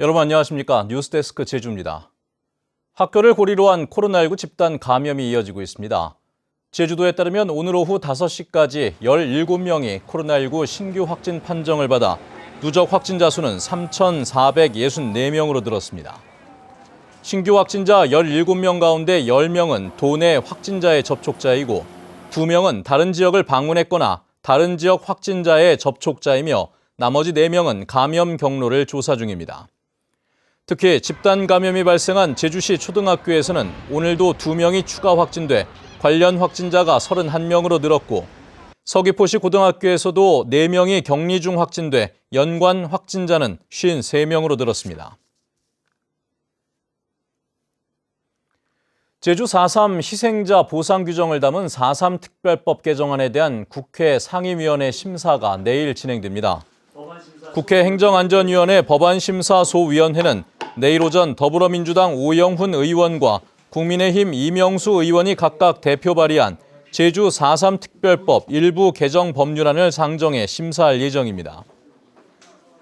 여러분 안녕하십니까? 뉴스데스크 제주입니다. 학교를 고리로 한 코로나19 집단 감염이 이어지고 있습니다. 제주도에 따르면 오늘 오후 5시까지 17명이 코로나19 신규 확진 판정을 받아 누적 확진자 수는 3,464명으로 늘었습니다. 신규 확진자 17명 가운데 10명은 도내 확진자의 접촉자이고 2명은 다른 지역을 방문했거나 다른 지역 확진자의 접촉자이며 나머지 4명은 감염 경로를 조사 중입니다. 특히 집단 감염이 발생한 제주시 초등학교에서는 오늘도 2명이 추가 확진돼 관련 확진자가 31명으로 늘었고 서귀포시 고등학교에서도 4명이 격리 중 확진돼 연관 확진자는 53명으로 늘었습니다. 제주 4.3 희생자 보상 규정을 담은 4.3 특별법 개정안에 대한 국회 상임위원회 심사가 내일 진행됩니다. 국회 행정안전위원회 법안심사소위원회는 내일 오전 더불어민주당 오영훈 의원과 국민의힘 이명수 의원이 각각 대표 발의한 제주 4.3 특별법 일부 개정 법률안을 상정해 심사할 예정입니다.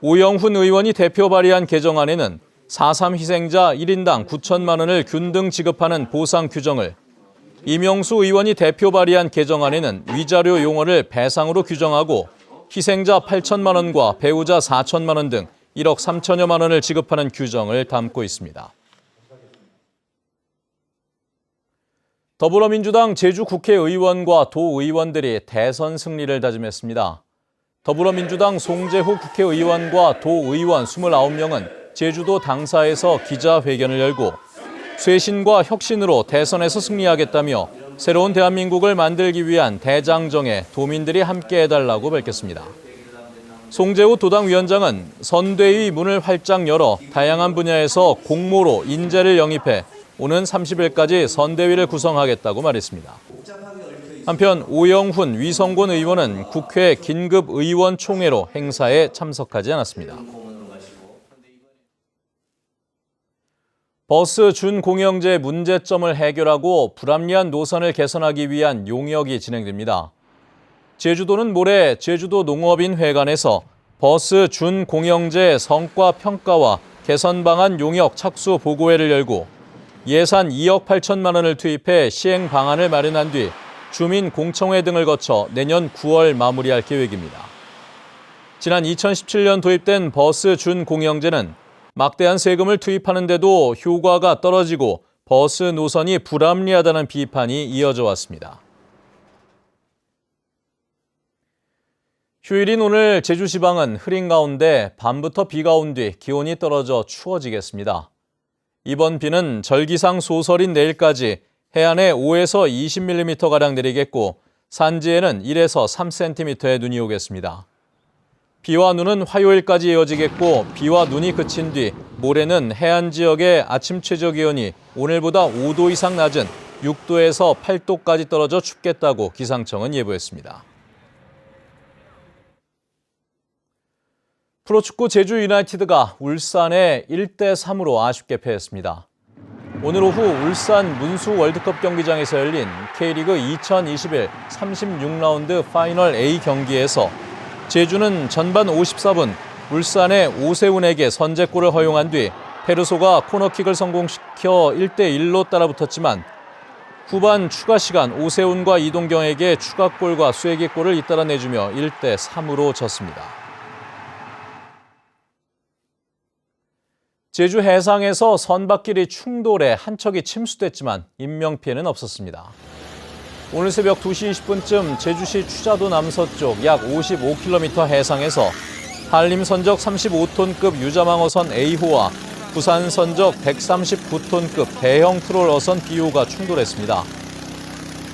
오영훈 의원이 대표 발의한 개정안에는 4.3 희생자 1인당 9천만 원을 균등 지급하는 보상 규정을, 이명수 의원이 대표 발의한 개정안에는 위자료 용어를 배상으로 규정하고 희생자 8천만 원과 배우자 4천만 원 등 1억 3천여만 원을 지급하는 규정을 담고 있습니다. 더불어민주당 제주 국회의원과 도의원들이 대선 승리를 다짐했습니다. 더불어민주당 송재호 국회의원과 도의원 29명은 제주도 당사에서 기자회견을 열고 쇄신과 혁신으로 대선에서 승리하겠다며 새로운 대한민국을 만들기 위한 대장정에 도민들이 함께해달라고 밝혔습니다. 송재호 도당위원장은 선대위 문을 활짝 열어 다양한 분야에서 공모로 인재를 영입해 오는 30일까지 선대위를 구성하겠다고 말했습니다. 한편 오영훈, 위성곤 의원은 국회 긴급의원총회로 행사에 참석하지 않았습니다. 버스 준공영제 문제점을 해결하고 불합리한 노선을 개선하기 위한 용역이 진행됩니다. 제주도는 모레 제주도 농업인회관에서 버스 준공영제 성과 평가와 개선 방안 용역 착수 보고회를 열고 예산 2억 8천만 원을 투입해 시행 방안을 마련한 뒤 주민 공청회 등을 거쳐 내년 9월 마무리할 계획입니다. 지난 2017년 도입된 버스 준공영제는 막대한 세금을 투입하는데도 효과가 떨어지고 버스 노선이 불합리하다는 비판이 이어져 왔습니다. 휴일인 오늘 제주 지방은 흐린 가운데 밤부터 비가 온 뒤 기온이 떨어져 추워지겠습니다. 이번 비는 절기상 소설인 내일까지 해안에 5에서 20mm가량 내리겠고 산지에는 1에서 3cm의 눈이 오겠습니다. 비와 눈은 화요일까지 이어지겠고 비와 눈이 그친 뒤 모레는 해안 지역의 아침 최저 기온이 오늘보다 5도 이상 낮은 6도에서 8도까지 떨어져 춥겠다고 기상청은 예보했습니다. 프로축구 제주 유나이티드가 울산에 1대3으로 아쉽게 패했습니다. 오늘 오후 울산 문수 월드컵 경기장에서 열린 K리그 2021 36라운드 파이널 A 경기에서 제주는 전반 54분 울산의 오세훈에게 선제골을 허용한 뒤 페르소가 코너킥을 성공시켜 1대1로 따라붙었지만 후반 추가 시간 오세훈과 이동경에게 추가골과 쐐기골을 잇따라 내주며 1대3으로 졌습니다. 제주 해상에서 선박끼리 충돌해 한 척이 침수됐지만 인명피해는 없었습니다. 오늘 새벽 2시 20분쯤 제주시 추자도 남서쪽 약 55km 해상에서 한림 선적 35톤급 유자망어선 A호와 부산 선적 139톤급 대형 트롤 어선 B호가 충돌했습니다.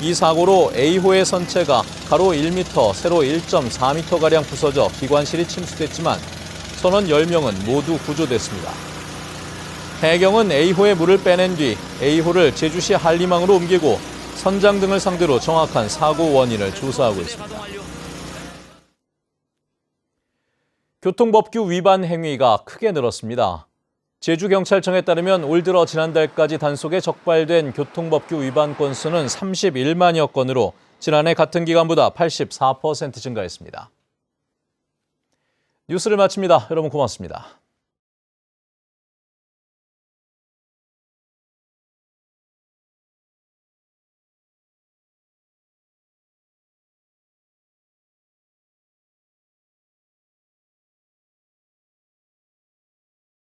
이 사고로 A호의 선체가 가로 1m, 세로 1.4m가량 부서져 기관실이 침수됐지만 선원 10명은 모두 구조됐습니다. 해경은 A호의 물을 빼낸 뒤 A호를 제주시 한림항으로 옮기고 선장 등을 상대로 정확한 사고 원인을 조사하고 있습니다. 교통법규 위반 행위가 크게 늘었습니다. 제주경찰청에 따르면 올 들어 지난달까지 단속에 적발된 교통법규 위반 건수는 31만여 건으로 지난해 같은 기간보다 84% 증가했습니다. 뉴스를 마칩니다. 여러분 고맙습니다.